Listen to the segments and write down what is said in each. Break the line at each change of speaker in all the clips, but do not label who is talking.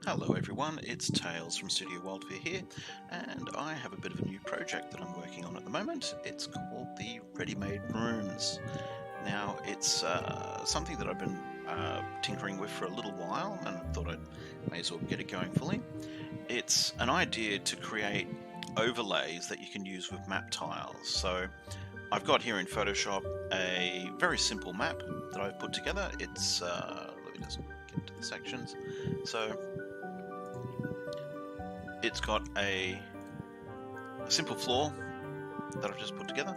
Hello everyone, it's Tailz from Studio WyldFurr here, and I have a bit of a new project that I'm working on at the moment. It's called the Ready-Made Rooms. Now, it's something that I've been tinkering with for a little while, and I thought I may as well get it going fully. It's an idea to create overlays that you can use with map tiles. So I've got here in Photoshop a very simple map that I've put together. It's, let me just get to the sections. So it's got a simple floor that I've just put together,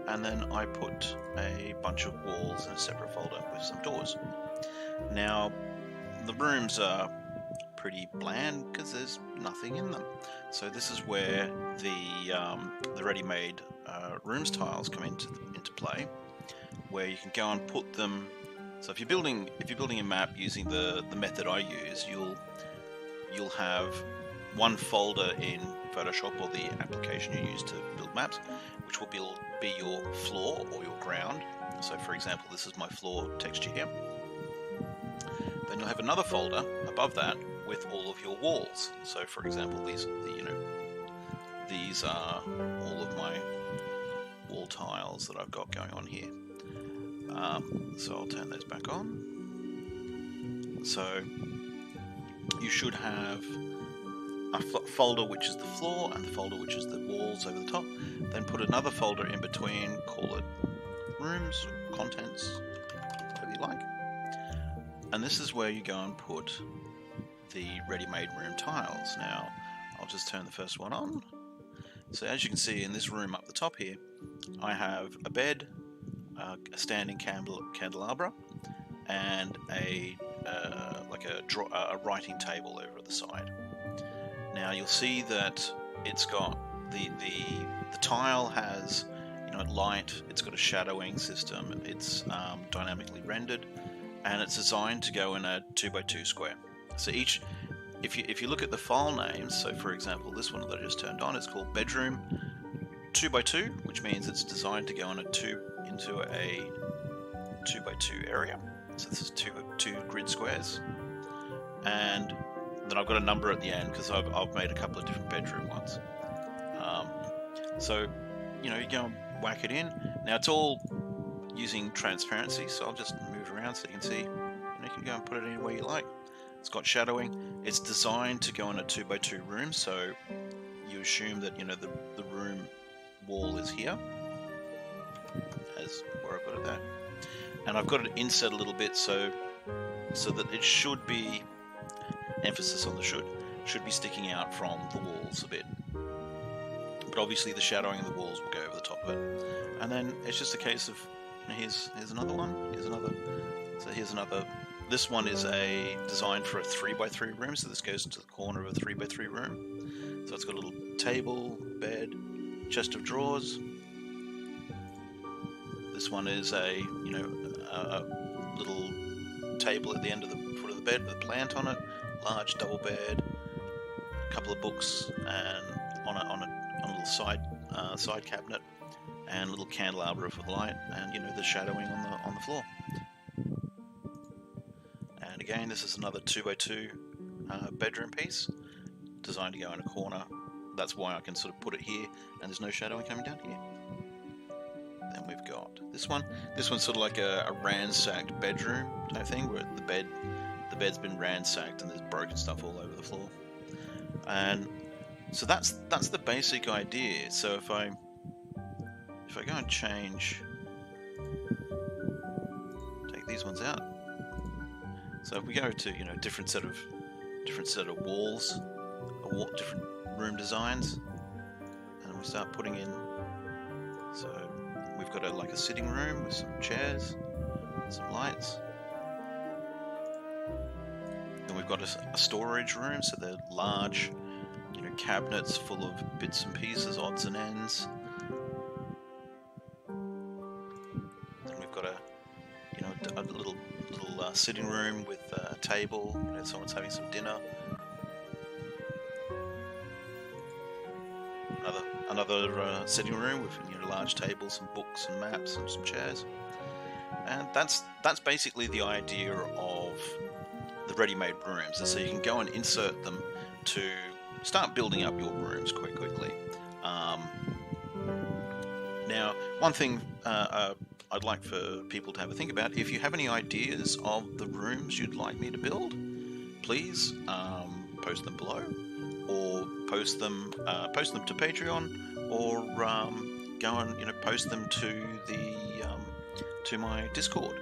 and then I put a bunch of walls in a separate folder with some doors. Now, the rooms are pretty bland because there's nothing in them. So this is where the ready-made rooms tiles come into play, where you can go and put them. So if you're building a map using the method I use, you'll have one folder in Photoshop or the application you use to build maps, which will be your floor or your ground. So for example, this is my floor texture here. Then you'll have another folder above that with all of your walls. So for example, these are all of my wall tiles that I've got going on here. So I'll turn those back on. So you should have a folder which is the floor and the folder which is the walls over the top. Then put another folder in between, call it rooms, contents, whatever you like. And this is where you go and put the ready-made room tiles. Now, I'll just turn the first one on. So as you can see in this room up the top here, I have a bed, a standing candelabra, and a writing table over at the side. Now you'll see that it's got the tile has light. It's got a shadowing system. It's dynamically rendered, and it's designed to go in a 2x2 square. So if you look at the file names, so for example, this one that I just turned on is called Bedroom 2x2, which means it's designed to go into a 2x2 area. So this is two grid squares, and then I've got a number at the end because I've made a couple of different bedroom ones. So you go and whack it in. Now it's all using transparency, so I'll just move around so you can see. You can go and put it anywhere you like. It's got shadowing. It's designed to go in a 2x2 room, so you assume that the room wall is here, as where I've got it there, and I've got it inset a little bit so that it should be, emphasis on the should be sticking out from the walls a bit. But obviously the shadowing of the walls will go over the top of it. And then it's just a case of, here's another one, here's another. This one is designed for a 3x3 room, so this goes into the corner of a 3x3 room. So it's got a little table, bed, chest of drawers. This one is a little table at the end of the foot of the bed with a plant on it, large double bed, a couple of books, and on a little side cabinet, and a little candelabra for the light, and the shadowing on the floor. And again, this is another 2x2 bedroom piece, designed to go in a corner. That's why I can sort of put it here, and there's no shadowing coming down here. Then we've got this one. This one's sort of like a ransacked bedroom type thing, where the bed's been ransacked and there's broken stuff all over the floor. And so that's the basic idea. So if I go and take these ones out. So if we go to different set of walls, different room designs, and we start putting in. So we've got a sitting room with some chairs, some lights. Then we've got a storage room, so they're large, cabinets full of bits and pieces, odds and ends. Then we've got a little sitting room with a table. Someone's having some dinner. Another sitting room with large tables, some books and maps and some chairs. And that's basically the idea of the the ready-made rooms, and so you can go and insert them to start building up your rooms quite quickly. Now, one thing I'd like for people to have a think about, if you have any ideas of the rooms you'd like me to build, please post them below, or post them to Patreon, or go and post them to the to my Discord.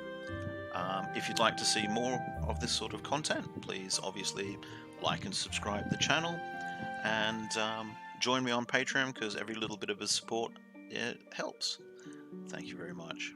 If you'd like to see more of this sort of content, please obviously like and subscribe the channel, and join me on Patreon, because every little bit of a support, it helps. Thank you very much.